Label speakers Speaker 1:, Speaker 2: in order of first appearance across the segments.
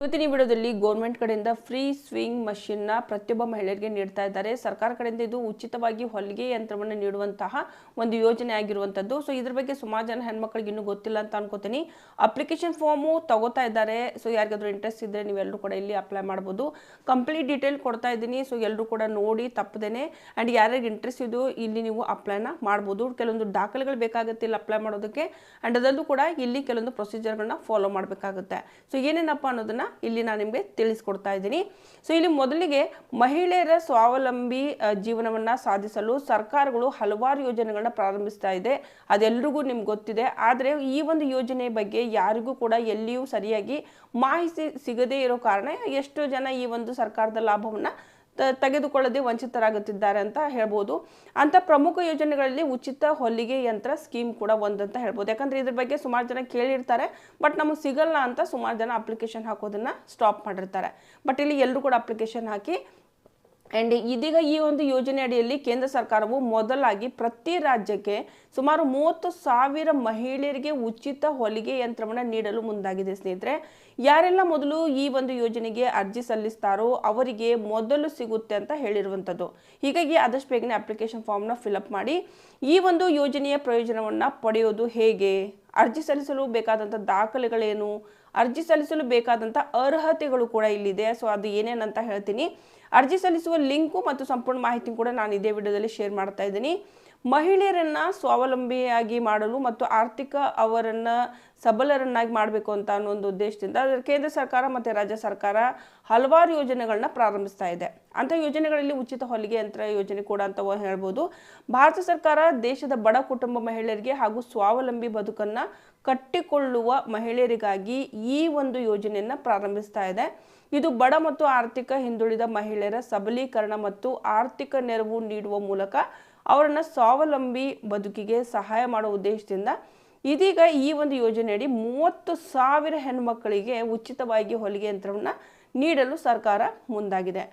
Speaker 1: ಇವತ್ತಿನ ವಿಡಿಯೋದಲ್ಲಿ ಗೌರ್ಮೆಂಟ್ ಕಡೆಯಿಂದ ಫ್ರೀ ಸ್ವಿಂಗ್ ಮಷಿನ್ ನ ಪ್ರತಿಯೊಬ್ಬ ಮಹಿಳೆಯರಿಗೆ ನೀಡ್ತಾ ಇದ್ದಾರೆ. ಸರ್ಕಾರ ಕಡೆಯಿಂದ ಇದು ಉಚಿತವಾಗಿ ಹೊಲಿಗೆ ಯಂತ್ರವನ್ನು ನೀಡುವಂತಹ ಒಂದು ಯೋಜನೆ ಆಗಿರುವಂತದ್ದು. ಸೊ ಇದ್ರ ಬಗ್ಗೆ ಸುಮಾರು ಜನ ಹೆಣ್ಮಕ್ಳಿಗೆ ಇನ್ನೂ ಗೊತ್ತಿಲ್ಲ ಅಂತ ಅನ್ಕೋತೀನಿ. ಅಪ್ಲಿಕೇಶನ್ ಫಾರ್ಮು ತಗೋತಾ ಇದ್ದಾರೆ. ಸೊ ಯಾರಿಗಾದ್ರೂ ಇಂಟ್ರೆಸ್ಟ್ ಇದ್ರೆ ನೀವೆಲ್ಲರೂ ಕೂಡ ಇಲ್ಲಿ ಅಪ್ಲೈ ಮಾಡಬಹುದು. ಕಂಪ್ಲೀಟ್ ಡೀಟೇಲ್ ಕೊಡ್ತಾ ಇದ್ದೀನಿ. ಸೊ ಎಲ್ಲರೂ ಕೂಡ ನೋಡಿ ತಪ್ಪದೇನೆ ಅಂಡ್ ಯಾರಿಗೆ ಇಂಟ್ರೆಸ್ಟ್ ಇದು ಇಲ್ಲಿ ನೀವು ಅಪ್ಲೈನ ಮಾಡಬಹುದು. ಕೆಲವೊಂದು ದಾಖಲೆಗಳು ಬೇಕಾಗುತ್ತೆ ಇಲ್ಲಿ ಅಪ್ಲೈ ಮಾಡೋದಕ್ಕೆ ಅಂಡ್ ಅದಲ್ಲೂ ಕೂಡ ಇಲ್ಲಿ ಕೆಲವೊಂದು ಪ್ರೊಸೀಜರ್ಗಳನ್ನ ಫಾಲೋ ಮಾಡಬೇಕಾಗುತ್ತೆ. ಸೊ ಏನೇನಪ್ಪ ಅನ್ನೋದನ್ನ ಇಲ್ಲಿ ನಾನು ನಿಮಗೆ ತಿಳಿಸ್ಕೊಡ್ತಾ ಇದ್ದೀನಿ. ಸೊ ಇಲ್ಲಿ ಮೊದಲಿಗೆ ಮಹಿಳೆಯರ ಸ್ವಾವಲಂಬಿ ಜೀವನವನ್ನ ಸಾಧಿಸಲು ಸರ್ಕಾರಗಳು ಹಲವಾರು ಯೋಜನೆಗಳನ್ನ ಪ್ರಾರಂಭಿಸ್ತಾ ಇದೆ. ಅದೆಲ್ಲರಿಗೂ ನಿಮ್ಗೆ ಗೊತ್ತಿದೆ. ಆದರೆ ಈ ಒಂದು ಯೋಜನೆ ಬಗ್ಗೆ ಯಾರಿಗೂ ಕೂಡ ಎಲ್ಲಿಯೂ ಸರಿಯಾಗಿ ಮಾಹಿತಿ ಸಿಗದೇ ಇರೋ ಕಾರಣ ಎಷ್ಟು ಜನ ಈ ಒಂದು ಸರ್ಕಾರದ ಲಾಭವನ್ನ ತೆಗೆದುಕೊಳ್ಳದೆ ವಂಚಿತರಾಗುತ್ತಿದ್ದಾರೆ ಅಂತ ಹೇಳ್ಬೋದು. ಅಂತ ಪ್ರಮುಖ ಯೋಜನೆಗಳಲ್ಲಿ ಉಚಿತ ಹೊಲಿಗೆ ಯಂತ್ರ ಸ್ಕೀಮ್ ಕೂಡ ಒಂದಂತ ಹೇಳ್ಬೋದು. ಯಾಕಂದ್ರೆ ಇದ್ರ ಬಗ್ಗೆ ಸುಮಾರು ಜನ ಕೇಳಿರ್ತಾರೆ, ಬಟ್ ನಮಗೆ ಸಿಗಲ್ಲ ಅಂತ ಸುಮಾರು ಜನ ಅಪ್ಲಿಕೇಶನ್ ಹಾಕೋದನ್ನ ಸ್ಟಾಪ್ ಮಾಡಿರ್ತಾರೆ. ಬಟ್ ಇಲ್ಲಿ ಎಲ್ಲರೂ ಕೂಡ ಅಪ್ಲಿಕೇಶನ್ ಹಾಕಿ ಅಂಡ್ ಇದೀಗ ಈ ಒಂದು ಯೋಜನೆ ಅಡಿಯಲ್ಲಿ ಕೇಂದ್ರ ಸರ್ಕಾರವು ಮೊದಲಾಗಿ ಪ್ರತಿ ರಾಜ್ಯಕ್ಕೆ ಸುಮಾರು 30,000 ಮಹಿಳೆಯರಿಗೆ ಉಚಿತ ಹೊಲಿಗೆ ಯಂತ್ರವನ್ನು ನೀಡಲು ಮುಂದಾಗಿದೆ. ಸ್ನೇಹಿತರೆ, ಯಾರೆಲ್ಲ ಮೊದಲು ಈ ಒಂದು ಯೋಜನೆಗೆ ಅರ್ಜಿ ಸಲ್ಲಿಸ್ತಾರೋ ಅವರಿಗೆ ಮೊದಲು ಸಿಗುತ್ತೆ ಅಂತ ಹೇಳಿರುವಂಥದ್ದು. ಹೀಗಾಗಿ ಆದಷ್ಟು ಬೇಗನೆ ಅಪ್ಲಿಕೇಶನ್ ಫಾರ್ಮ್ನ ಫಿಲಪ್ ಮಾಡಿ ಈ ಒಂದು ಯೋಜನೆಯ ಪ್ರಯೋಜನವನ್ನು ಪಡೆಯೋದು ಹೇಗೆ, ಅರ್ಜಿ ಸಲ್ಲಿಸಲು ಬೇಕಾದಂಥ ದಾಖಲೆಗಳೇನು, ಅರ್ಜಿ ಸಲ್ಲಿಸಲು ಬೇಕಾದಂಥ ಅರ್ಹತೆಗಳು ಕೂಡ ಇಲ್ಲಿದೆ. ಸೊ ಅದು ಏನೇನಂತ ಹೇಳ್ತೀನಿ. ಅರ್ಜಿ ಸಲ್ಲಿಸುವ ಲಿಂಕು ಮತ್ತು ಸಂಪೂರ್ಣ ಮಾಹಿತಿ ಕೂಡ ನಾನು ಇದೇ ವಿಡಿಯೋದಲ್ಲಿ ಶೇರ್ ಮಾಡ್ತಾ ಇದ್ದೀನಿ. ಮಹಿಳೆಯರನ್ನ ಸ್ವಾವಲಂಬಿಯಾಗಿ ಮಾಡಲು ಮತ್ತು ಆರ್ಥಿಕ ಅವರನ್ನ ಸಬಲರನ್ನಾಗಿ ಮಾಡಬೇಕು ಅಂತ ಅನ್ನೋ ಒಂದು ಉದ್ದೇಶದಿಂದ ಕೇಂದ್ರ ಸರ್ಕಾರ ಮತ್ತು ರಾಜ್ಯ ಸರ್ಕಾರ ಹಲವಾರು ಯೋಜನೆಗಳನ್ನ ಪ್ರಾರಂಭಿಸ್ತಾ ಇದೆ. ಅಂಥ ಯೋಜನೆಗಳಲ್ಲಿ ಉಚಿತ ಹೊಲಿಗೆ ಯಂತ್ರ ಯೋಜನೆ ಕೂಡ ಅಂತ ಹೇಳ್ಬೋದು. ಭಾರತ ಸರ್ಕಾರ ದೇಶದ ಬಡ ಕುಟುಂಬ ಮಹಿಳೆಯರಿಗೆ ಹಾಗೂ ಸ್ವಾವಲಂಬಿ ಬದುಕನ್ನ ಕಟ್ಟಿಕೊಳ್ಳುವ ಮಹಿಳೆಯರಿಗಾಗಿ ಈ ಒಂದು ಯೋಜನೆಯನ್ನ ಪ್ರಾರಂಭಿಸ್ತಾ ಇದೆ. ಇದು ಬಡ ಮತ್ತು ಆರ್ಥಿಕ ಹಿಂದುಳಿದ ಮಹಿಳೆಯರ ಸಬಲೀಕರಣ ಮತ್ತು ಆರ್ಥಿಕ ನೆರವು ನೀಡುವ ಮೂಲಕ ಅವರನ್ನ ಸ್ವಾವಲಂಬಿ ಬದುಕಿಗೆ ಸಹಾಯ ಮಾಡುವ ಉದ್ದೇಶದಿಂದ ಇದೀಗ ಈ ಒಂದು ಯೋಜನೆಯಡಿ 30,000 ಹೆಣ್ಮಕ್ಕಳಿಗೆ ಉಚಿತವಾಗಿ ಹೊಲಿಗೆ ಯಂತ್ರವನ್ನು ನೀಡಲು ಸರ್ಕಾರ ಮುಂದಾಗಿದೆ.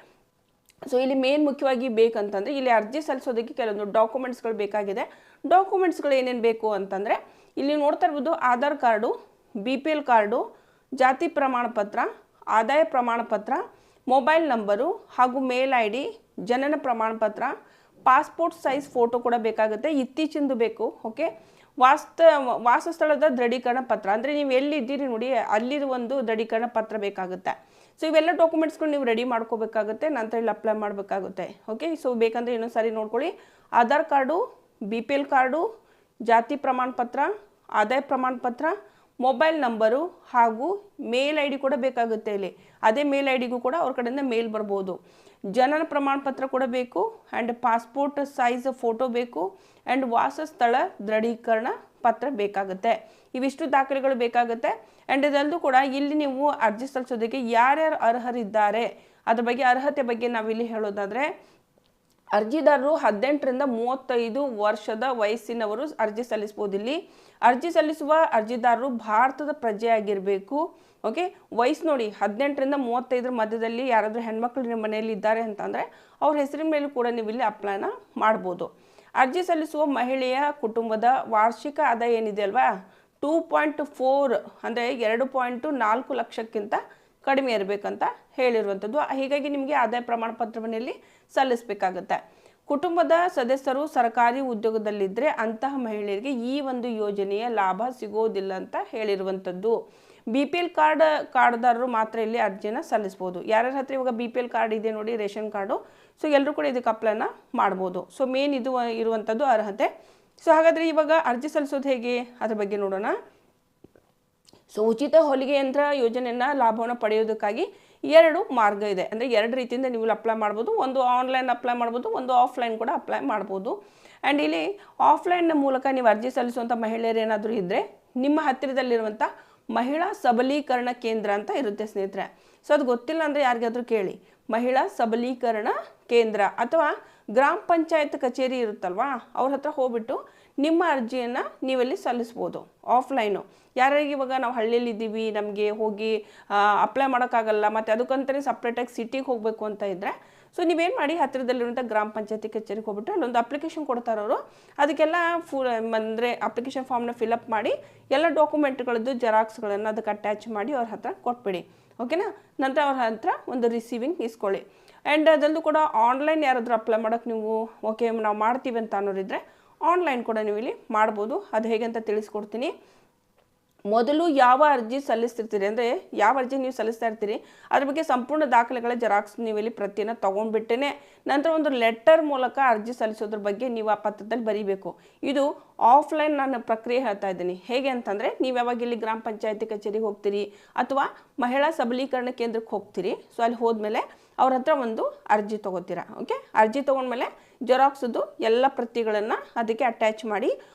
Speaker 1: ಸೊ ಇಲ್ಲಿ ಮೇನ್ ಮುಖ್ಯವಾಗಿ ಬೇಕಂತಂದ್ರೆ ಇಲ್ಲಿ ಅರ್ಜಿ ಸಲ್ಲಿಸೋದಕ್ಕೆ ಕೆಲವೊಂದು ಡಾಕ್ಯುಮೆಂಟ್ಸ್ಗಳು ಬೇಕಾಗಿದೆ. ಡಾಕ್ಯುಮೆಂಟ್ಸ್ಗಳು ಏನೇನು ಬೇಕು ಅಂತಂದರೆ ಇಲ್ಲಿ ನೋಡ್ತಾ ಇರ್ಬೋದು, ಆಧಾರ್ ಕಾರ್ಡು, BPL ಕಾರ್ಡು, ಜಾತಿ ಪ್ರಮಾಣ ಪತ್ರ, ಆದಾಯ ಪ್ರಮಾಣ ಪತ್ರ, ಮೊಬೈಲ್ ನಂಬರು ಹಾಗೂ ಮೇಲ್ ID, ಜನನ ಪ್ರಮಾಣ ಪತ್ರ, ಪಾಸ್ಪೋರ್ಟ್ ಸೈಜ್ ಫೋಟೋ ಕೂಡ ಬೇಕಾಗುತ್ತೆ, ಇತ್ತೀಚಿಂದು ಬೇಕು. ಓಕೆ, ವಾಸಸ್ಥಳದ ದೃಢೀಕರಣ ಪತ್ರ, ಅಂದರೆ ನೀವು ಎಲ್ಲಿದ್ದೀರಿ ನೋಡಿ ಅಲ್ಲಿದು ಒಂದು ದೃಢೀಕರಣ ಪತ್ರ ಬೇಕಾಗುತ್ತೆ. ಸೊ ಇವೆಲ್ಲ ಡಾಕ್ಯುಮೆಂಟ್ಸ್ಗಳು ನೀವು ರೆಡಿ ಮಾಡ್ಕೋಬೇಕಾಗುತ್ತೆ, ನಂತರ ಇಲ್ಲಿ ಅಪ್ಲೈ ಮಾಡಬೇಕಾಗುತ್ತೆ. ಓಕೆ, ಸೊ ಬೇಕಂದ್ರೆ ಇನ್ನೊಂದು ಸಾರಿ ನೋಡ್ಕೊಳ್ಳಿ. ಆಧಾರ್ ಕಾರ್ಡು, BPL ಕಾರ್ಡು, ಜಾತಿ ಪ್ರಮಾಣ ಪತ್ರ, ಆದಾಯ ಪ್ರಮಾಣ ಪತ್ರ, ಮೊಬೈಲ್ ನಂಬರು ಹಾಗೂ ಮೇಲ್ ID ಕೂಡ ಬೇಕಾಗುತ್ತೆ. ಇಲ್ಲಿ ಅದೇ ಮೇಲ್ IDಗೂ ಕೂಡ ಅವ್ರ ಕಡೆಯಿಂದ ಮೇಲ್ ಬರ್ಬೋದು. ಜನನ ಪ್ರಮಾಣ ಪತ್ರ ಕೂಡ ಬೇಕು ಆ್ಯಂಡ್ ಪಾಸ್ಪೋರ್ಟ್ ಸೈಜ್ ಫೋಟೋ ಬೇಕು ಆ್ಯಂಡ್ ವಾಸಸ್ಥಳ ದೃಢೀಕರಣ ಪತ್ರ ಬೇಕಾಗುತ್ತೆ. ಇವಿಷ್ಟು ದಾಖಲೆಗಳು ಬೇಕಾಗುತ್ತೆ. ಆ್ಯಂಡ್ ಇದಲ್ಲೂ ಕೂಡ ಇಲ್ಲಿ ನೀವು ಅರ್ಜಿ ಸಲ್ಲಿಸೋದಕ್ಕೆ ಯಾರ್ಯಾರು ಅರ್ಹರಿದ್ದಾರೆ ಅದ್ರ ಬಗ್ಗೆ ಅರ್ಹತೆ ಬಗ್ಗೆ ನಾವಿಲ್ಲಿ ಹೇಳೋದಾದರೆ ಅರ್ಜಿದಾರರು 18ರಿಂದ 35 ವರ್ಷದ ವಯಸ್ಸಿನವರು ಅರ್ಜಿ ಸಲ್ಲಿಸ್ಬೋದು. ಇಲ್ಲಿ ಅರ್ಜಿ ಸಲ್ಲಿಸುವ ಅರ್ಜಿದಾರರು ಭಾರತದ ಪ್ರಜೆಯಾಗಿರಬೇಕು. ಓಕೆ, ವಯಸ್ಸು ನೋಡಿ 18ರಿಂದ 35 ಮಧ್ಯದಲ್ಲಿ ಯಾರಾದರೂ ಹೆಣ್ಮಕ್ಳು ನಿಮ್ಮ ಮನೆಯಲ್ಲಿ ಇದ್ದಾರೆ ಅಂತಂದರೆ ಅವ್ರ ಹೆಸರಿನ ಮೇಲೂ ಕೂಡ ನೀವು ಇಲ್ಲಿ ಅಪ್ಲೈನ ಮಾಡ್ಬೋದು. ಅರ್ಜಿ ಸಲ್ಲಿಸುವ ಮಹಿಳೆಯ ಕುಟುಂಬದ ವಾರ್ಷಿಕ ಆದಾಯ ಏನಿದೆ ಅಲ್ವಾ 2.4 ಅಂದರೆ 2.4 ಲಕ್ಷಕ್ಕಿಂತ ಕಡಿಮೆ ಇರಬೇಕಂತ ಹೇಳಿರುವಂಥದ್ದು. ಹೀಗಾಗಿ ನಿಮಗೆ ಆದಾಯ ಪ್ರಮಾಣ ಪತ್ರವನ್ನು ಇಲ್ಲಿ ಸಲ್ಲಿಸಬೇಕಾಗುತ್ತೆ. ಕುಟುಂಬದ ಸದಸ್ಯರು ಸರ್ಕಾರಿ ಉದ್ಯೋಗದಲ್ಲಿದ್ದರೆ ಅಂತಹ ಮಹಿಳೆಯರಿಗೆ ಈ ಒಂದು ಯೋಜನೆಯ ಲಾಭ ಸಿಗೋದಿಲ್ಲ ಅಂತ ಹೇಳಿರುವಂಥದ್ದು. BPL ಕಾರ್ಡ್ದಾರರು ಮಾತ್ರ ಇಲ್ಲಿ ಅರ್ಜಿನ ಸಲ್ಲಿಸ್ಬೋದು. ಯಾರ್ಯಾರ ಹತ್ರ ಇವಾಗ BPL ಕಾರ್ಡ್ ಇದೆ ನೋಡಿ, ರೇಷನ್ ಕಾರ್ಡು, ಸೊ ಎಲ್ಲರೂ ಕೂಡ ಇದಕ್ಕೆ ಅಪ್ಲೈನ ಮಾಡ್ಬೋದು. ಸೊ ಮೇನ್ ಇದು ಇರುವಂಥದ್ದು ಅರ್ಹತೆ. ಸೊ ಹಾಗಾದರೆ ಇವಾಗ ಅರ್ಜಿ ಸಲ್ಲಿಸೋದು ಹೇಗೆ ಅದ್ರ ಬಗ್ಗೆ ನೋಡೋಣ. ಸೊ ಉಚಿತ ಹೊಲಿಗೆ ಯಂತ್ರ ಯೋಜನೆಯನ್ನು ಲಾಭವನ್ನು ಪಡೆಯೋದಕ್ಕಾಗಿ 2 ಮಾರ್ಗ ಇದೆ. ಅಂದರೆ 2 ರೀತಿಯಿಂದ ನೀವು ಅಪ್ಲೈ ಮಾಡ್ಬೋದು. ಒಂದು ಆನ್ಲೈನ್ ಅಪ್ಲೈ ಮಾಡ್ಬೋದು, ಒಂದು ಆಫ್ಲೈನ್ ಕೂಡ ಅಪ್ಲೈ ಮಾಡ್ಬೋದು. ಆ್ಯಂಡ್ ಇಲ್ಲಿ ಆಫ್ಲೈನ್ ಮೂಲಕ ನೀವು ಅರ್ಜಿ ಸಲ್ಲಿಸುವಂಥ ಮಹಿಳೆಯರು ಏನಾದರೂ ಇದ್ದರೆ ನಿಮ್ಮ ಹತ್ತಿರದಲ್ಲಿರುವಂಥ ಮಹಿಳಾ ಸಬಲೀಕರಣ ಕೇಂದ್ರ ಅಂತ ಇರುತ್ತೆ ಸ್ನೇಹಿತರೆ. ಸೊ ಅದು ಗೊತ್ತಿಲ್ಲ ಅಂದರೆ ಯಾರಿಗಾದ್ರೂ ಕೇಳಿ, ಮಹಿಳಾ ಸಬಲೀಕರಣ ಕೇಂದ್ರ ಅಥವಾ ಗ್ರಾಮ ಪಂಚಾಯತ್ ಕಚೇರಿ ಇರುತ್ತಲ್ವಾ ಅವ್ರ ಹತ್ರ ಹೋಗ್ಬಿಟ್ಟು ನಿಮ್ಮ ಅರ್ಜಿಯನ್ನು ನೀವಲ್ಲಿ ಸಲ್ಲಿಸ್ಬೋದು ಆಫ್ಲೈನು. ಯಾರಿಗೆ ಇವಾಗ ನಾವು ಹಳ್ಳಿಯಲ್ಲಿ ಇದ್ದೀವಿ, ನಮಗೆ ಹೋಗಿ ಅಪ್ಲೈ ಮಾಡೋಕ್ಕಾಗಲ್ಲ, ಮತ್ತು ಅದಕ್ಕಂತಲೇ ಸಪ್ರೇಟಾಗಿ ಸಿಟಿಗೆ ಹೋಗಬೇಕು ಅಂತ ಇದ್ದರೆ ಸೊ ನೀವೇನು ಮಾಡಿ ಹತ್ತಿರದಲ್ಲಿರುವಂಥ ಗ್ರಾಮ ಪಂಚಾಯತಿ ಕಚೇರಿಗೆ ಹೋಗ್ಬಿಟ್ಟು ಅಲ್ಲೊಂದು ಅಪ್ಲಿಕೇಶನ್ ಕೊಡ್ತಾರೆ ಅವರು. ಅದಕ್ಕೆಲ್ಲ ಅಂದರೆ ಅಪ್ಲಿಕೇಶನ್ ಫಾರ್ಮ್ನ ಫಿಲಪ್ ಮಾಡಿ ಎಲ್ಲ ಡಾಕ್ಯುಮೆಂಟ್ಗಳದ್ದು ಜೆರಾಕ್ಸ್ಗಳನ್ನು ಅದಕ್ಕೆ ಅಟ್ಯಾಚ್ ಮಾಡಿ ಅವ್ರ ಹತ್ರ ಕೊಟ್ಬಿಡಿ. ಓಕೆನಾ. ನಂತರ ಅವ್ರ ಹತ್ರ ಒಂದು ರಿಸೀವಿಂಗ್ ಇಸ್ಕೊಳ್ಳಿ. ಆ್ಯಂಡ್ ಅದೊಂದು ಕೂಡ ಆನ್ಲೈನ್ ಯಾರಾದರೂ ಅಪ್ಲೈ ಮಾಡೋಕ್ಕೆ ನೀವು ಓಕೆ ನಾವು ಮಾಡ್ತೀವಿ ಅಂತ ಅನ್ನೋರಿದ್ರೆ ಆನ್ಲೈನ್ ಕೂಡ ನೀವು ಇಲ್ಲಿ ಮಾಡ್ಬೋದು. ಅದು ಹೇಗೆ ಅಂತ ತಿಳಿಸ್ಕೊಡ್ತೀನಿ. ಮೊದಲು ಯಾವ ಅರ್ಜಿ ಸಲ್ಲಿಸ್ತಿರ್ತೀರಿ ಅಂದರೆ ಯಾವ ಅರ್ಜಿ ನೀವು ಸಲ್ಲಿಸ್ತಾ ಇರ್ತೀರಿ ಅದ್ರ ಬಗ್ಗೆ ಸಂಪೂರ್ಣ ದಾಖಲೆಗಳ ಜೆರಾಕ್ಸ್ ನೀವು ಇಲ್ಲಿ ಪ್ರತಿಯನ್ನು ತೊಗೊಂಡ್ಬಿಟ್ಟೇ ನಂತರ ಒಂದು ಲೆಟರ್ ಮೂಲಕ ಅರ್ಜಿ ಸಲ್ಲಿಸೋದ್ರ ಬಗ್ಗೆ ನೀವು ಆ ಪತ್ರದಲ್ಲಿ ಬರೀಬೇಕು. ಇದು ಆಫ್ಲೈನ್ ನಾನು ಪ್ರಕ್ರಿಯೆ ಹೇಳ್ತಾ ಇದ್ದೀನಿ. ಹೇಗೆ ಅಂತಂದರೆ ನೀವು ಯಾವಾಗ ಇಲ್ಲಿ ಗ್ರಾಮ ಪಂಚಾಯತಿ ಕಚೇರಿಗೆ ಹೋಗ್ತೀರಿ ಅಥವಾ ಮಹಿಳಾ ಸಬಲೀಕರಣ ಕೇಂದ್ರಕ್ಕೆ ಹೋಗ್ತೀರಿ. ಸೊ ಅಲ್ಲಿ ಹೋದ್ಮೇಲೆ ಅವ್ರ ಹತ್ರ ಒಂದು ಅರ್ಜಿ ತೊಗೋತೀರಾ. ಓಕೆ, ಅರ್ಜಿ ತೊಗೊಂಡ್ಮೇಲೆ ಜೆರಾಕ್ಸದು ಎಲ್ಲ ಪ್ರತಿಗಳನ್ನು ಅದಕ್ಕೆ ಅಟ್ಯಾಚ್ ಮಾಡಿ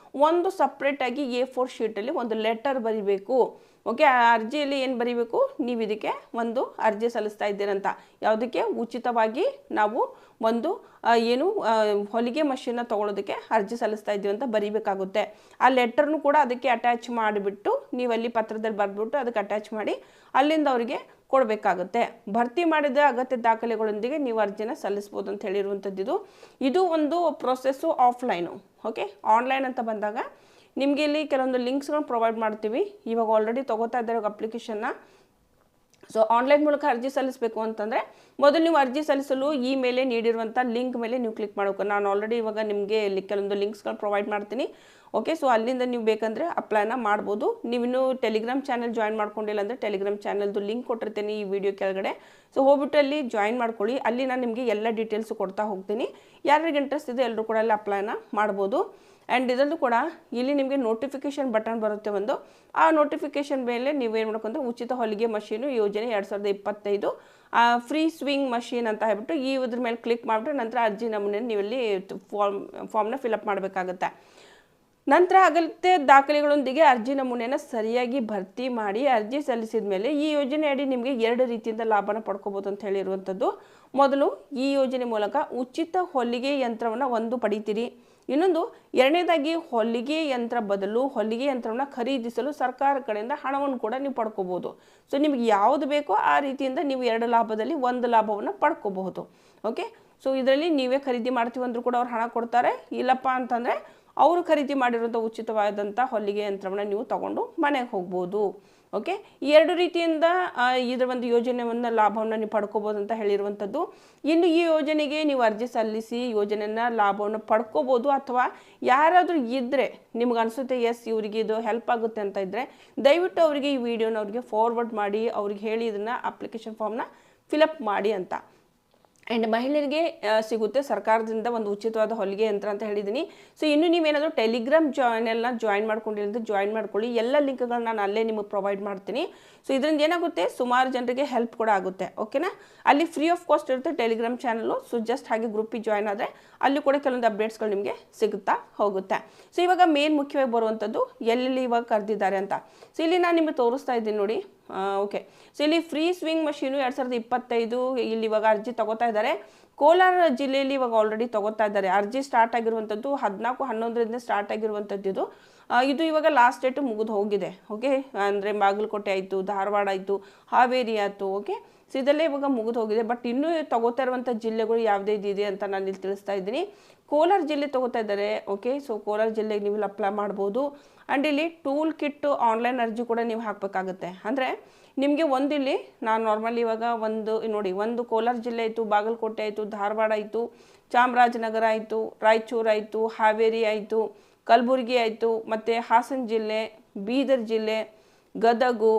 Speaker 1: ಒಂದು ಸಪ್ರೇಟಾಗಿ A4 ಶೀಟಲ್ಲಿ ಒಂದು ಲೆಟರ್ ಬರೀಬೇಕು. ಓಕೆ, ಆ ಅರ್ಜಿಯಲ್ಲಿ ಏನು ಬರೀಬೇಕು, ನೀವು ಇದಕ್ಕೆ ಒಂದು ಅರ್ಜಿ ಸಲ್ಲಿಸ್ತಾ ಇದ್ದೀರಂತ, ಯಾವುದಕ್ಕೆ ಉಚಿತವಾಗಿ ನಾವು ಒಂದು ಹೊಲಿಗೆ ಮಷೀನ್ನ ತೊಗೊಳೋದಕ್ಕೆ ಅರ್ಜಿ ಸಲ್ಲಿಸ್ತಾ ಇದ್ದೀವಿ ಅಂತ ಬರೀಬೇಕಾಗುತ್ತೆ. ಆ ಲೆಟರ್ನು ಕೂಡ ಅದಕ್ಕೆ ಅಟ್ಯಾಚ್ ಮಾಡಿಬಿಟ್ಟು ನೀವಲ್ಲಿ ಪತ್ರದಲ್ಲಿ ಬರೆದ್ಬಿಟ್ಟು ಅದಕ್ಕೆ ಅಟ್ಯಾಚ್ ಮಾಡಿ ಅಲ್ಲಿಂದ ಅವರಿಗೆ ಕೊಡಬೇಕಾಗುತ್ತೆ. ಭರ್ತಿ ಮಾಡಿದ ಅಗತ್ಯ ದಾಖಲೆಗಳೊಂದಿಗೆ ನೀವು ಅರ್ಜಿನ ಸಲ್ಲಿಸ್ಬೋದು ಅಂತ ಹೇಳಿರುವಂಥದ್ದು. ಇದು ಒಂದು ಪ್ರೊಸೆಸ್ಸು ಆಫ್ಲೈನು. ಓಕೆ, ಆನ್ಲೈನ್ ಅಂತ ಬಂದಾಗ ನಿಮಗೆ ಇಲ್ಲಿ ಕೆಲವೊಂದು ಲಿಂಕ್ಸ್ಗಳನ್ನ ಪ್ರೊವೈಡ್ ಮಾಡ್ತೀವಿ. ಇವಾಗ ಆಲ್ರೆಡಿ ತೊಗೋತಾ ಇದ್ದಾರೆ ಅಪ್ಲಿಕೇಶನ್ನ. ಸೊ ಆನ್ಲೈನ್ ಮೂಲಕ ಅರ್ಜಿ ಸಲ್ಲಿಸಬೇಕು ಅಂತಂದರೆ ಮೊದಲು ನೀವು ಅರ್ಜಿ ಸಲ್ಲಿಸಲು ಈ ಮೇಲೆ ನೀಡಿರುವಂಥ ಲಿಂಕ್ ಮೇಲೆ ನೀವು ಕ್ಲಿಕ್ ಮಾಡಬೇಕು. ನಾನು ಆಲ್ರೆಡಿ ಇವಾಗ ನಿಮಗೆ ಕೆಲವೊಂದು ಲಿಂಕ್ಸ್ಗಳು ಪ್ರೊವೈಡ್ ಮಾಡ್ತೀನಿ. ಓಕೆ, ಸೊ ಅಲ್ಲಿಂದ ನೀವು ಬೇಕಂದರೆ ಅಪ್ಲೈನ ಮಾಡ್ಬೋದು. ನೀವಿನ್ನೂ ಟೆಲಿಗ್ರಾಮ್ ಚಾನಲ್ ಜಾಯಿನ್ ಮಾಡ್ಕೊಂಡಿಲ್ಲ ಅಂದರೆ ಟೆಲಿಗ್ರಾಮ್ ಚಾನಲ್ದು ಲಿಂಕ್ ಕೊಟ್ಟಿರ್ತೀನಿ ಈ ವಿಡಿಯೋ ಕೆಳಗಡೆ. ಸೊ ಹೋಗ್ಬಿಟ್ಟು ಅಲ್ಲಿ ಜಾಯಿನ್ ಮಾಡ್ಕೊಳ್ಳಿ. ಅಲ್ಲಿ ನಾನು ನಿಮಗೆ ಎಲ್ಲ ಡೀಟೇಲ್ಸು ಕೊಡ್ತಾ ಹೋಗ್ತೀನಿ. ಯಾರಿಗೆ ಇಂಟ್ರೆಸ್ಟ್ ಇದೆ ಎಲ್ಲರೂ ಕೂಡ ಅಲ್ಲಿ ಅಪ್ಲೈನ ಮಾಡ್ಬೋದು. ಆ್ಯಂಡ್ ಇದರಲ್ಲೂ ಕೂಡ ಇಲ್ಲಿ ನಿಮಗೆ ನೋಟಿಫಿಕೇಷನ್ ಬಟನ್ ಬರುತ್ತೆ ಒಂದು. ಆ ನೋಟಿಫಿಕೇಷನ್ ಮೇಲೆ ನೀವೇನು ಮಾಡ್ಕೊಂಡ್ರೆ ಉಚಿತ ಹೊಲಿಗೆ ಮಷೀನು ಯೋಜನೆ 2025 ಫ್ರೀ ಸ್ವಿಂಗ್ ಮಷೀನ್ ಅಂತ ಹೇಳ್ಬಿಟ್ಟು ಇದ್ರ ಮೇಲೆ ಕ್ಲಿಕ್ ಮಾಡಿಬಿಟ್ಟು ನಂತರ ಅರ್ಜಿ ನಮೂನೆ ನೀವಲ್ಲಿ ಫಾರ್ಮ್ನ ಫಿಲಪ್ ಮಾಡಬೇಕಾಗುತ್ತೆ. ನಂತರ ಅಗತ್ಯ ದಾಖಲೆಗಳೊಂದಿಗೆ ಅರ್ಜಿ ನಮೂನೆಯನ್ನು ಸರಿಯಾಗಿ ಭರ್ತಿ ಮಾಡಿ ಅರ್ಜಿ ಸಲ್ಲಿಸಿದ ಮೇಲೆ ಈ ಯೋಜನೆ ಅಡಿ ನಿಮಗೆ 2 ರೀತಿಯಿಂದ ಲಾಭನ ಪಡ್ಕೋಬೋದು ಅಂತ ಹೇಳಿರುವಂಥದ್ದು. ಮೊದಲು ಈ ಯೋಜನೆ ಮೂಲಕ ಉಚಿತ ಹೊಲಿಗೆ ಯಂತ್ರವನ್ನು ಒಂದು ಪಡಿತೀರಿ. ಇನ್ನೊಂದು ಎರಡನೇದಾಗಿ ಹೊಲಿಗೆ ಯಂತ್ರ ಬದಲು ಹೊಲಿಗೆ ಯಂತ್ರವನ್ನು ಖರೀದಿಸಲು ಸರ್ಕಾರ ಕಡೆಯಿಂದ ಹಣವನ್ನು ಕೂಡ ನೀವು ಪಡ್ಕೋಬೋದು. ಸೊ ನಿಮಗೆ ಯಾವುದು ಬೇಕೋ ಆ ರೀತಿಯಿಂದ ನೀವು 2 ಲಾಭದಲ್ಲಿ ಒಂದು ಲಾಭವನ್ನು ಪಡ್ಕೋಬಹುದು. ಓಕೆ, ಸೊ ಇದರಲ್ಲಿ ನೀವೇ ಖರೀದಿ ಮಾಡ್ತೀವಿ ಅಂದರೂ ಕೂಡ ಅವ್ರು ಹಣ ಕೊಡ್ತಾರೆ. ಇಲ್ಲಪ್ಪ ಅಂತಂದರೆ ಅವರು ಖರೀದಿ ಮಾಡಿರುವಂಥ ಉಚಿತವಾದಂಥ ಹೊಲಿಗೆ ಯಂತ್ರವನ್ನು ನೀವು ತಗೊಂಡು ಮನೆಗೆ ಹೋಗ್ಬೋದು. ಓಕೆ, ಈ 2 ರೀತಿಯಿಂದ ಇದರ ಒಂದು ಯೋಜನೆಯನ್ನು ಲಾಭವನ್ನು ನೀವು ಪಡ್ಕೋಬೋದು ಅಂತ ಹೇಳಿರುವಂಥದ್ದು. ಇನ್ನು ಈ ಯೋಜನೆಗೆ ನೀವು ಅರ್ಜಿ ಸಲ್ಲಿಸಿ ಯೋಜನೆಯನ್ನು ಲಾಭವನ್ನು ಪಡ್ಕೋಬೋದು. ಅಥವಾ ಯಾರಾದರೂ ಇದ್ದರೆ ನಿಮ್ಗೆ ಅನಿಸುತ್ತೆ ಎಸ್ ಇವರಿಗೆ ಇದು ಹೆಲ್ಪ್ ಆಗುತ್ತೆ ಅಂತ ಇದ್ದರೆ ದಯವಿಟ್ಟು ಅವರಿಗೆ ಈ ವಿಡಿಯೋನ ಅವ್ರಿಗೆ ಫಾರ್ವರ್ಡ್ ಮಾಡಿ ಅವ್ರಿಗೆ ಹೇಳಿ ಇದನ್ನು ಅಪ್ಲಿಕೇಶನ್ ಫಾರ್ಮ್ನ ಫಿಲಪ್ ಮಾಡಿ ಅಂತ. ಆ್ಯಂಡ್ ಮಹಿಳೆಯರಿಗೆ ಸಿಗುತ್ತೆ ಸರ್ಕಾರದಿಂದ ಒಂದು ಉಚಿತವಾದ ಹೊಲಿಗೆ ಯಂತ್ರ ಅಂತ ಹೇಳಿದ್ದೀನಿ. ಸೊ ಇನ್ನು ನೀವೇನಾದರೂ ಟೆಲಿಗ್ರಾಮ್ ಚಾನೆಲ್ನ ಜಾಯಿನ್ ಮಾಡ್ಕೊಂಡಿಲ್ಲ ಜಾಯಿನ್ ಮಾಡ್ಕೊಳ್ಳಿ. ಎಲ್ಲ ಲಿಂಕ್ಗಳನ್ನ ನಾನು ಅಲ್ಲೇ ನಿಮಗೆ ಪ್ರೊವೈಡ್ ಮಾಡ್ತೀನಿ. ಸೊ ಇದರಿಂದ ಏನಾಗುತ್ತೆ, ಸುಮಾರು ಜನರಿಗೆ ಹೆಲ್ಪ್ ಕೂಡ ಆಗುತ್ತೆ. ಓಕೆನಾ, ಅಲ್ಲಿ ಫ್ರೀ ಆಫ್ ಕಾಸ್ಟ್ ಇರುತ್ತೆ ಟೆಲಿಗ್ರಾಮ್ ಚಾನಲ್ಲು. ಸೊ ಜಸ್ಟ್ ಹಾಗೆ ಗ್ರೂಪಿಗೆ ಜಾಯಿನ್ ಆದರೆ ಅಲ್ಲಿ ಕೂಡ ಕೆಲವೊಂದು ಅಪ್ಡೇಟ್ಸ್ಗಳು ನಿಮಗೆ ಸಿಗುತ್ತಾ ಹೋಗುತ್ತೆ. ಸೊ ಇವಾಗ ಮೇನ್ ಮುಖ್ಯವಾಗಿ ಬರುವಂಥದ್ದು ಎಲ್ಲೆಲ್ಲಿ ಇವಾಗ ಕರೆದಿದ್ದಾರೆ ಅಂತ. ಸೊ ಇಲ್ಲಿ ನಾನು ನಿಮಗೆ ತೋರಿಸ್ತಾ ಇದ್ದೀನಿ ನೋಡಿ. ಓಕೆ, ಸೊ ಇಲ್ಲಿ ಫ್ರೀ ಸ್ವಿಂಗ್ ಮಷೀನು 2025 ಇಲ್ಲಿ ಇವಾಗ ಅರ್ಜಿ ತಗೋತಾ ಇದ್ದಾರೆ. ಕೋಲಾರ ಜಿಲ್ಲೆಯಲ್ಲಿ ಇವಾಗ ಆಲ್ರೆಡಿ ತಗೋತಾ ಇದ್ದಾರೆ. ಅರ್ಜಿ ಸ್ಟಾರ್ಟ್ ಆಗಿರುವಂಥದ್ದು 14/11 ಸ್ಟಾರ್ಟ್ ಆಗಿರುವಂಥದ್ದು. ಇದು ಇವಾಗ ಲಾಸ್ಟ್ ಡೇಟು ಮುಗಿದು ಹೋಗಿದೆ. ಓಕೆ, ಅಂದರೆ ಬಾಗಲಕೋಟೆ ಆಯಿತು, ಧಾರವಾಡ ಆಯಿತು, ಹಾವೇರಿ ಆಯಿತು. ಓಕೆ, ಸೊ ಇದೆಲ್ಲ ಇವಾಗ ಮುಗಿದು ಹೋಗಿದೆ. ಬಟ್ ಇನ್ನೂ ತಗೋತಾ ಇರುವಂಥ ಜಿಲ್ಲೆಗಳು ಯಾವುದೇ ಇದೆ ಅಂತ ನಾನು ಇಲ್ಲಿ ತಿಳಿಸ್ತಾ ಇದ್ದೀನಿ. ಕೋಲಾರ ಜಿಲ್ಲೆ ತಗೋತಾ ಇದ್ದಾರೆ. ಓಕೆ, ಸೊ ಕೋಲಾರ ಜಿಲ್ಲೆಗೆ ನೀವು ಇಲ್ಲಿ ಅಪ್ಲೈ ಮಾಡ್ಬೋದು. ಆ್ಯಂಡ್ ಇಲ್ಲಿ ಟೂಲ್ ಕಿಟ್ ಆನ್ಲೈನ್ ಅರ್ಜಿ ಕೂಡ ನೀವು ಹಾಕಬೇಕಾಗುತ್ತೆ. ಅಂದರೆ ನಿಮಗೆ ಒಂದಿಲ್ಲಿ ನಾನು ನಾರ್ಮಲಿ ಇವಾಗ ಒಂದು ಕೋಲಾರ ಜಿಲ್ಲೆ ಆಯಿತು, ಬಾಗಲಕೋಟೆ ಆಯಿತು, ಧಾರವಾಡ ಆಯಿತು, ಚಾಮರಾಜನಗರ ಆಯಿತು, ರಾಯಚೂರು ಆಯಿತು, ಹಾವೇರಿ ಆಯಿತು, ಕಲಬುರಗಿ ಆಯಿತು, ಮತ್ತು ಹಾಸನ ಜಿಲ್ಲೆ, ಬೀದರ್ ಜಿಲ್ಲೆ, ಗದಗು,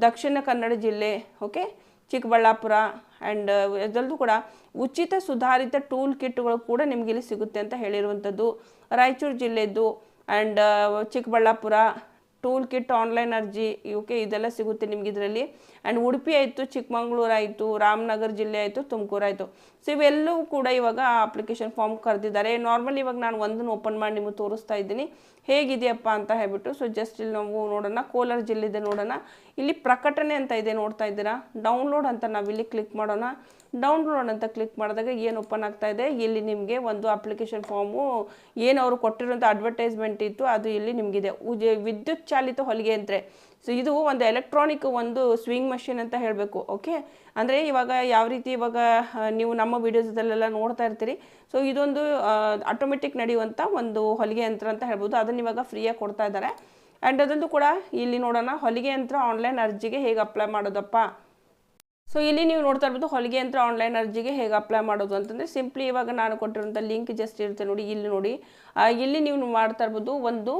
Speaker 1: ದಕ್ಷಿಣ ಕನ್ನಡ ಜಿಲ್ಲೆ, ಓಕೆ, ಚಿಕ್ಕಬಳ್ಳಾಪುರ. ಆ್ಯಂಡ್ ಇದರಲ್ಲೂ ಕೂಡ ಉಚಿತ ಸುಧಾರಿತ ಟೂಲ್ ಕಿಟ್ಗಳು ಕೂಡ ನಿಮಗೆ ಇಲ್ಲಿ ಸಿಗುತ್ತೆ ಅಂತ ಹೇಳಿರುವಂಥದ್ದು. ರಾಯಚೂರು ಜಿಲ್ಲೆದ್ದು and Chikkaballapura tool kit online ಅರ್ಜಿ ಓಕೆ ಇದೆಲ್ಲ ಸಿಗುತ್ತೆ ನಿಮ್ಗೆ ಇದರಲ್ಲಿ. ಆ್ಯಂಡ್ ಉಡುಪಿ ಆಯಿತು, ಚಿಕ್ಕಮಂಗ್ಳೂರು ಆಯಿತು, ರಾಮನಗರ ಜಿಲ್ಲೆ ಆಯಿತು, ತುಮಕೂರು ಆಯಿತು. ಸೊ ಇವೆಲ್ಲವೂ ಕೂಡ ಇವಾಗ ಅಪ್ಲಿಕೇಶನ್ ಫಾರ್ಮ್ ಕರೆದಿದ್ದಾರೆ. ನಾರ್ಮಲಿ ಇವಾಗ ನಾನು ಒಂದನ್ನು ಓಪನ್ ಮಾಡಿ ನಿಮಗೆ ತೋರಿಸ್ತಾ ಇದ್ದೀನಿ ಹೇಗಿದೆಯಪ್ಪ ಅಂತ ಹೇಳ್ಬಿಟ್ಟು. ಸೊ ಜಸ್ಟ್ ಇಲ್ಲಿ ನಾವು ನೋಡೋಣ, ಕೋಲಾರ ಜಿಲ್ಲೆದೆ ನೋಡೋಣ. ಇಲ್ಲಿ ಪ್ರಕಟಣೆ ಅಂತ ಇದೆ ನೋಡ್ತಾ ಇದ್ದೀರಾ, ಡೌನ್ಲೋಡ್ ಅಂತ ನಾವಿಲ್ಲಿ ಕ್ಲಿಕ್ ಮಾಡೋಣ. ಡೌನ್ಲೋಡ್ ಅಂತ ಕ್ಲಿಕ್ ಮಾಡಿದಾಗ ಏನು ಓಪನ್ ಆಗ್ತಾ ಇದೆ, ಇಲ್ಲಿ ನಿಮಗೆ ಒಂದು ಅಪ್ಲಿಕೇಶನ್ ಫಾರ್ಮು ಏನು ಅವರು ಕೊಟ್ಟಿರೋಂಥ ಅಡ್ವರ್ಟೈಸ್ಮೆಂಟ್ ಇತ್ತು ಅದು ಇಲ್ಲಿ ನಿಮಗಿದೆ. ವಿದ್ಯುತ್ ಚಾಲಿತ ಹೊಲಿಗೆ ಯಂತ್ರ. ಸೊ ಇದು ಒಂದು ಎಲೆಕ್ಟ್ರಾನಿಕ್ ಒಂದು ಸ್ವಿಂಗ್ ಮಷಿನ್ ಅಂತ ಹೇಳಬೇಕು. ಓಕೆ, ಅಂದರೆ ಇವಾಗ ಯಾವ ರೀತಿ ಇವಾಗ ನೀವು ನಮ್ಮ ವಿಡಿಯೋಸಲ್ಲೆಲ್ಲ ನೋಡ್ತಾ ಇರ್ತೀರಿ. ಸೊ ಇದೊಂದು ಆಟೋಮೆಟಿಕ್ ನಡೆಯುವಂಥ ಒಂದು ಹೊಲಿಗೆ ಯಂತ್ರ ಅಂತ ಹೇಳ್ಬೋದು. ಅದನ್ನು ಇವಾಗ ಫ್ರೀಯಾಗಿ ಕೊಡ್ತಾ ಇದ್ದಾರೆ. ಆ್ಯಂಡ್ ಅದೊಂದು ಕೂಡ ಇಲ್ಲಿ ನೋಡೋಣ, ಹೊಲಿಗೆ ಯಂತ್ರ ಆನ್ಲೈನ್ ಅರ್ಜಿಗೆ ಹೇಗೆ ಅಪ್ಲೈ ಮಾಡೋದಪ್ಪ ಸೊ ಇಲ್ಲಿ ನೀವು ನೋಡ್ತಾ ಇರ್ಬೋದು ಹೊಲಿಗೆ ಯಂತ್ರ ಆನ್ಲೈನ್ ಅರ್ಜಿಗೆ ಹೇಗೆ ಅಪ್ಲೈ ಮಾಡೋದು ಅಂತಂದರೆ ಸಿಂಪ್ಲಿ ಇವಾಗ ನಾನು ಕೊಟ್ಟಿರುವಂಥ ಲಿಂಕ್ ಜಸ್ಟ್ ಇರುತ್ತೆ ನೋಡಿ, ಇಲ್ಲಿ ನೋಡಿ. ಇಲ್ಲಿ ನೀವು ಮಾಡ್ತಾ ಇರ್ಬೋದು ಒಂದು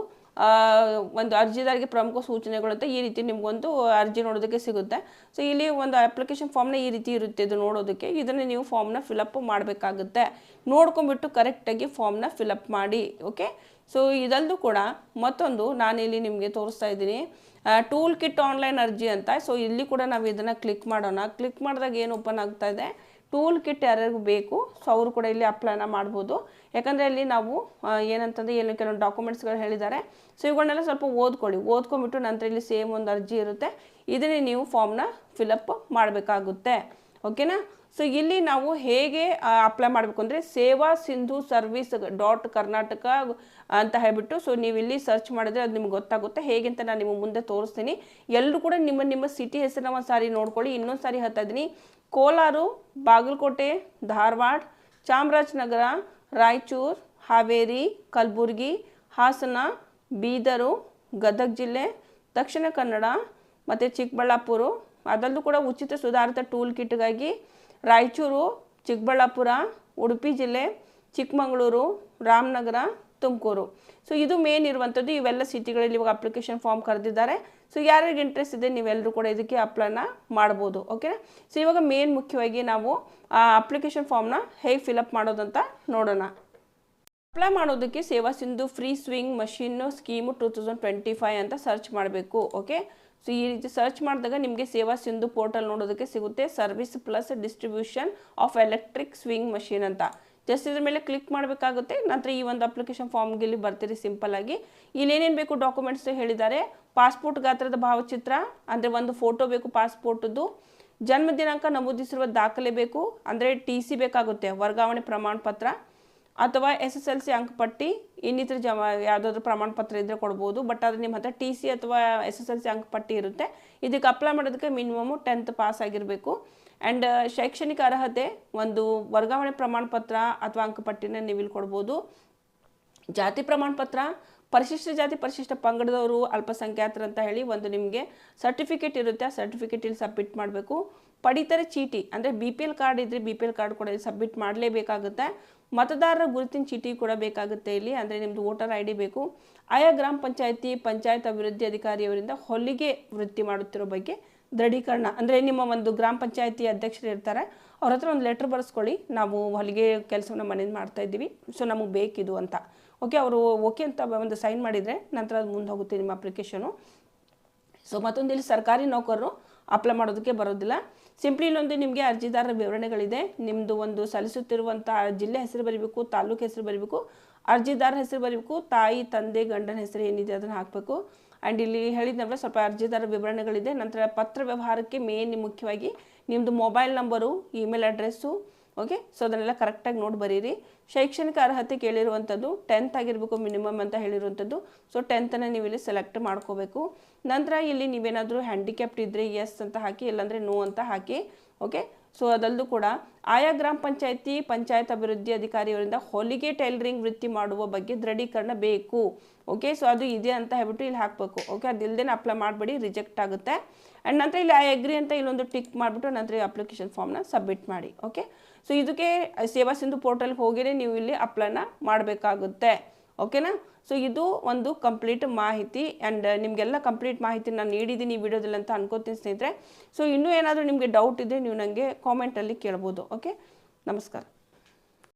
Speaker 1: ಅರ್ಜಿದಾರರಿಗೆ ಪ್ರಮುಖ ಸೂಚನೆಗಳು ಅಂತ ಈ ರೀತಿ ನಿಮಗೊಂದು ಅರ್ಜಿ ನೋಡೋದಕ್ಕೆ ಸಿಗುತ್ತೆ. ಸೊ ಇಲ್ಲಿ ಒಂದು ಅಪ್ಲಿಕೇಶನ್ ಫಾರ್ಮ್ನ ಈ ರೀತಿ ಇರುತ್ತೆ ಇದು ನೋಡೋದಕ್ಕೆ. ಇದನ್ನು ನೀವು ಫಾರ್ಮ್ನ ಫಿಲಪ್ ಮಾಡಬೇಕಾಗುತ್ತೆ. ನೋಡ್ಕೊಂಬಿಟ್ಟು ಕರೆಕ್ಟಾಗಿ ಫಾರ್ಮ್ನ ಫಿಲಪ್ ಮಾಡಿ. ಓಕೆ, ಸೊ ಇದಲ್ಲೂ ಕೂಡ ಮತ್ತೊಂದು ನಾನಿಲ್ಲಿ ನಿಮಗೆ ತೋರಿಸ್ತಾ ಇದ್ದೀನಿ ಟೂಲ್ ಕಿಟ್ ಆನ್ಲೈನ್ ಅರ್ಜಿ ಅಂತ. ಸೊ ಇಲ್ಲಿ ಕೂಡ ನಾವು ಇದನ್ನು ಕ್ಲಿಕ್ ಮಾಡೋಣ. ಕ್ಲಿಕ್ ಮಾಡಿದಾಗ ಏನು ಓಪನ್ ಆಗ್ತಾ ಇದೆ, ಟೂಲ್ ಕಿಟ್ ಯಾರ್ಯಾರಿಗೂ ಬೇಕು ಸೊ ಅವರು ಕೂಡ ಇಲ್ಲಿ ಅಪ್ಲೈನ ಮಾಡ್ಬೋದು. ಯಾಕಂದರೆ ಇಲ್ಲಿ ನಾವು ಏನಂತಂದರೆ ಏನು ಕೆಲವೊಂದು ಡಾಕ್ಯುಮೆಂಟ್ಸ್ಗಳು ಹೇಳಿದ್ದಾರೆ. ಸೊ ಇವುಗಳನ್ನೆಲ್ಲ ಸ್ವಲ್ಪ ಓದ್ಕೊಂಬಿಟ್ಟು ನಂತರ ಇಲ್ಲಿ ಸೇಮ್ ಒಂದು ಅರ್ಜಿ ಇರುತ್ತೆ, ಇದನ್ನೇ ನೀವು ಫಾರ್ಮ್ನ ಫಿಲಪ್ ಮಾಡಬೇಕಾಗುತ್ತೆ. ಓಕೆನಾ. ಸೊ ಇಲ್ಲಿ ನಾವು ಹೇಗೆ ಅಪ್ಲೈ ಮಾಡಬೇಕು ಅಂದರೆ ಸೇವಾ ಸಿಂಧು ಸರ್ವಿಸ್ .ಕರ್ನಾಟಕ ಅಂತ ಹೇಳ್ಬಿಟ್ಟು ಸೊ ನೀವು ಇಲ್ಲಿ ಸರ್ಚ್ ಮಾಡಿದ್ರೆ ಅದು ನಿಮ್ಗೆ ಗೊತ್ತಾಗುತ್ತೆ. ಹೇಗೆ ಅಂತ ನಾನು ನಿಮಗೆ ಮುಂದೆ ತೋರಿಸ್ತೀನಿ. ಎಲ್ಲರೂ ಕೂಡ ನಿಮ್ಮ ಸಿಟಿ ಹೆಸರನ್ನ ಒಂದು ಸಾರಿ ನೋಡ್ಕೊಳ್ಳಿ. ಇನ್ನೊಂದು ಸಾರಿ ಹೇಳ್ತಾ ಇದ್ದೀನಿ, ಕೋಲಾರ, ಬಾಗಲಕೋಟೆ, ಧಾರವಾಡ, ಚಾಮರಾಜನಗರ, ರಾಯಚೂರು, ಹಾವೇರಿ, ಕಲಬುರಗಿ, ಹಾಸನ, ಬೀದರು, ಗದಗ ಜಿಲ್ಲೆ, ದಕ್ಷಿಣ ಕನ್ನಡ ಮತ್ತು ಚಿಕ್ಕಬಳ್ಳಾಪುರ. ಅದರಲ್ಲೂ ಕೂಡ ಉಚಿತ ಸುಧಾರಿತ ಟೂಲ್ ಕಿಟ್ಗಾಗಿ ರಾಯಚೂರು, ಚಿಕ್ಕಬಳ್ಳಾಪುರ, ಉಡುಪಿ ಜಿಲ್ಲೆ, ಚಿಕ್ಕಮಗಳೂರು, ರಾಮನಗರ, ತುಮಕೂರು. ಸೊ ಇದು ಮೇನ್ ಇರುವಂಥದ್ದು. ಇವೆಲ್ಲ ಸಿಟಿಗಳಲ್ಲಿ ಇವಾಗ ಅಪ್ಲಿಕೇಶನ್ ಫಾರ್ಮ್ ಕರೆದಿದ್ದಾರೆ. ಸೊ ಯಾರಿಗೆ ಇಂಟ್ರೆಸ್ಟ್ ಇದೆ ನೀವೆಲ್ಲರೂ ಕೂಡ ಇದಕ್ಕೆ ಅಪ್ಲೈನ ಮಾಡ್ಬೋದು. ಓಕೆ, ಸೊ ಇವಾಗ ಮೇನ್ ಮುಖ್ಯವಾಗಿ ನಾವು ಆ ಅಪ್ಲಿಕೇಶನ್ ಫಾರ್ಮ್ನ ಹೇಗೆ ಫಿಲಪ್ ಮಾಡೋದಂತ ನೋಡೋಣ. ಅಪ್ಲೈ ಮಾಡೋದಕ್ಕೆ ಸೇವಾ Sindhu free swing machine scheme 2025 ಅಂತ ಸರ್ಚ್ ಮಾಡಬೇಕು. ಓಕೆ, ಸೊ ಈ ರೀತಿ ಸರ್ಚ್ ಮಾಡಿದಾಗ ನಿಮಗೆ ಸೇವಾ ಸಿಂಧು ಪೋರ್ಟಲ್ ನೋಡೋದಕ್ಕೆ ಸಿಗುತ್ತೆ. Service plus distribution of electric swing machine ಅಂತ. ಜಸ್ಟ್ ಇದ್ರ ಮೇಲೆ ಕ್ಲಿಕ್ ಮಾಡಬೇಕಾಗುತ್ತೆ. ನಂತರ ಈ ಒಂದು ಅಪ್ಲಿಕೇಶನ್ ಫಾರ್ಮ್ಗೆ ಇಲ್ಲಿ ಬರ್ತೀರಿ ಸಿಂಪಲ್ ಆಗಿ. ಇಲ್ಲಿ ಏನೇನು ಬೇಕು ಡಾಕ್ಯುಮೆಂಟ್ಸ್ ಹೇಳಿದ್ದಾರೆ. ಪಾಸ್ಪೋರ್ಟ್ ಗಾತ್ರದ ಭಾವಚಿತ್ರ ಅಂದರೆ ಒಂದು ಫೋಟೋ ಬೇಕು ಪಾಸ್ಪೋರ್ಟ್ದು. ಜನ್ಮ ದಿನಾಂಕ ನಮೂದಿಸಿರುವ ದಾಖಲೆ ಬೇಕು, ಅಂದರೆ TC ಬೇಕಾಗುತ್ತೆ, ವರ್ಗಾವಣೆ ಪ್ರಮಾಣ ಪತ್ರ ಅಥವಾ SSLC ಅಂಕಪಟ್ಟಿ, ಇನ್ನಿತರ ಯಾವುದಾದ್ರೂ ಪ್ರಮಾಣ ಪತ್ರ ಇದ್ದರೆ ಕೊಡ್ಬೋದು. ಬಟ್ ಅದು ನಿಮ್ಮ ಹತ್ರ TC ಅಥವಾ SSLC ಅಂಕಪಟ್ಟಿ ಇರುತ್ತೆ. ಇದಕ್ಕೆ ಅಪ್ಲೈ ಮಾಡೋದಕ್ಕೆ ಮಿನಿಮಮ್ 10th ಪಾಸ್ ಆಗಿರಬೇಕು. ಆ್ಯಂಡ್ ಶೈಕ್ಷಣಿಕ ಅರ್ಹತೆ, ಒಂದು ವರ್ಗಾವಣೆ ಪ್ರಮಾಣ ಪತ್ರ ಅಥವಾ ಅಂಕಪಟ್ಟಿನ ನೀವು ಇಲ್ಲಿ ಕೊಡ್ಬೋದು. ಜಾತಿ ಪ್ರಮಾಣ ಪತ್ರ, ಪರಿಶಿಷ್ಟ ಜಾತಿ ಪರಿಶಿಷ್ಟ ಪಂಗಡದವರು, ಅಲ್ಪಸಂಖ್ಯಾತರು ಅಂತ ಹೇಳಿ ಒಂದು ನಿಮಗೆ ಸರ್ಟಿಫಿಕೇಟ್ ಇರುತ್ತೆ. ಆ ಸರ್ಟಿಫಿಕೇಟ್ ಇಲ್ಲಿ ಸಬ್ಮಿಟ್ ಮಾಡಬೇಕು. ಪಡಿತರ ಚೀಟಿ ಅಂದರೆ BPL ಕಾರ್ಡ್ ಇದ್ದರೆ BPL ಕಾರ್ಡ್ ಕೂಡ ಇಲ್ಲಿ ಸಬ್ಮಿಟ್ ಮಾಡಲೇಬೇಕಾಗುತ್ತೆ. ಮತದಾರರ ಗುರುತಿನ ಚೀಟಿ ಕೂಡ ಬೇಕಾಗುತ್ತೆ ಇಲ್ಲಿ, ಅಂದರೆ ನಿಮ್ಮದು ವೋಟರ್ ID ಬೇಕು. ಆಯಾ ಗ್ರಾಮ ಪಂಚಾಯತಿ ಪಂಚಾಯತ್ ಅಭಿವೃದ್ಧಿ ಅಧಿಕಾರಿಯವರಿಂದ ಹೊಲಿಗೆ ವೃತ್ತಿ ಮಾಡುತ್ತಿರೋ ಬಗ್ಗೆ ದೃಢೀಕರಣ, ಅಂದರೆ ನಿಮ್ಮ ಒಂದು ಗ್ರಾಮ ಪಂಚಾಯತಿ ಅಧ್ಯಕ್ಷರು ಇರ್ತಾರೆ, ಅವ್ರ ಹತ್ರ ಒಂದು ಲೆಟ್ರ್ ಬರೆಸ್ಕೊಳ್ಳಿ, ನಾವು ಹೊಲಿಗೆ ಕೆಲಸವನ್ನು ಮನೇಲಿ ಮಾಡ್ತಾ ಇದ್ದೀವಿ, ಸೊ ನಮಗೆ ಬೇಕಿದು ಅಂತ. ಓಕೆ, ಅವರು ಓಕೆ ಅಂತ ಒಂದು ಸೈನ್ ಮಾಡಿದರೆ ನಂತರ ಅದು ಮುಂದೆ ಹೋಗುತ್ತೆ ನಿಮ್ಮ ಅಪ್ಲಿಕೇಶನು. ಸೊ ಮತ್ತೊಂದು ಇಲ್ಲಿ ಸರ್ಕಾರಿ ನೌಕರರು ಅಪ್ಲೈ ಮಾಡೋದಕ್ಕೆ ಬರೋದಿಲ್ಲ. ಸಿಂಪ್ಲಿ ಇಲ್ಲೊಂದು ನಿಮಗೆ ಅರ್ಜಿದಾರರ ವಿವರಣೆಗಳಿದೆ. ನಿಮ್ಮದು ಒಂದು ಸಲ್ಲಿಸುತ್ತಿರುವಂಥ ಜಿಲ್ಲೆ ಹೆಸರು ಬರೀಬೇಕು, ತಾಲೂಕು ಹೆಸರು ಬರೀಬೇಕು, ಅರ್ಜಿದಾರರ ಹೆಸರು ಬರೀಬೇಕು, ತಾಯಿ ತಂದೆ ಗಂಡನ ಹೆಸರು ಏನಿದೆ ಅದನ್ನು ಹಾಕಬೇಕು. ಆ್ಯಂಡ್ ಇಲ್ಲಿ ಹೇಳಿದ್ನಲ್ಲ ಸ್ವಲ್ಪ ಅರ್ಜಿದಾರರ ವಿವರಣೆಗಳಿದೆ. ನಂತರ ಪತ್ರ ವ್ಯವಹಾರಕ್ಕೆ ಮೇನ್ ಮುಖ್ಯವಾಗಿ ನಿಮ್ಮದು mobile number, email address. Okay, so ಅದನ್ನೆಲ್ಲ ಕರೆಕ್ಟಾಗಿ ನೋಡಿ ಬರೀರಿ. ಶೈಕ್ಷಣಿಕ ಅರ್ಹತೆ ಕೇಳಿರುವಂಥದ್ದು 10th ಆಗಿರಬೇಕು ಮಿನಿಮಮ್ ಅಂತ ಹೇಳಿರುವಂಥದ್ದು. ಸೊ 10th ನೀವು ಇಲ್ಲಿ ಸೆಲೆಕ್ಟ್ ಮಾಡ್ಕೋಬೇಕು. ನಂತರ ಇಲ್ಲಿ ನೀವೇನಾದರೂ ಹ್ಯಾಂಡಿಕ್ಯಾಪ್ಟ್ ಇದ್ದರೆ ಎಸ್ ಅಂತ ಹಾಕಿ, ಇಲ್ಲಾಂದರೆ ನೋ ಅಂತ ಹಾಕಿ. ಓಕೆ, ಸೊ ಅದಲ್ಲೂ ಕೂಡ ಆಯಾ ಗ್ರಾಮ ಪಂಚಾಯತಿ ಪಂಚಾಯತ್ ಅಭಿವೃದ್ಧಿ ಅಧಿಕಾರಿಯವರಿಂದ ಹೊಲಿಗೆ ಟೈಲರಿಂಗ್ ವೃತ್ತಿ ಮಾಡುವ ಬಗ್ಗೆ ದೃಢೀಕರಣ ಬೇಕು. ಓಕೆ, ಸೊ ಅದು ಇದೆ ಅಂತ ಹೇಳ್ಬಿಟ್ಟು ಇಲ್ಲಿ ಹಾಕಬೇಕು. ಓಕೆ, ಅದಿಲ್ಲದೆ ಅಪ್ಲೈ ಮಾಡಬೇಡಿ, ರಿಜೆಕ್ಟ್ ಆಗುತ್ತೆ. ಆ್ಯಂಡ್ ನಂತರ ಇಲ್ಲಿ ಐ ಅಗ್ರಿ ಅಂತ ಇಲ್ಲೊಂದು ಟಿಕ್ ಮಾಡಿಬಿಟ್ಟು ನಂತರ ಅಪ್ಲಿಕೇಶನ್ ಫಾರ್ಮ್ನ ಸಬ್ಮಿಟ್ ಮಾಡಿ. ಓಕೆ, ಸೊ ಇದಕ್ಕೆ ಸೇವಾ ಸಿಂಧು ಪೋರ್ಟಲ್ಗೆ ಹೋಗಿಯೇ ನೀವು ಇಲ್ಲಿ ಅಪ್ಲೈನ ಮಾಡಬೇಕಾಗುತ್ತೆ. ಓಕೆನಾ. ಸೊ ಇದು ಒಂದು ಕಂಪ್ಲೀಟ್ ಮಾಹಿತಿ. ಆ್ಯಂಡ್ ನಿಮಗೆಲ್ಲ ಕಂಪ್ಲೀಟ್ ಮಾಹಿತಿ ನಾನು ನೀಡಿದ್ದೀನಿ ಈ ವಿಡಿಯೋದಲ್ಲಿ ಅಂತ ಅನ್ಕೋತೀನಿ ಸ್ನೇಹಿತರೆ. ಸೊ ಇನ್ನೂ ಏನಾದರೂ ನಿಮಗೆ ಡೌಟ್ ಇದ್ದರೆ ನೀವು ನನಗೆ ಕಾಮೆಂಟಲ್ಲಿ ಕೇಳ್ಬೋದು. ಓಕೆ, ನಮಸ್ಕಾರ.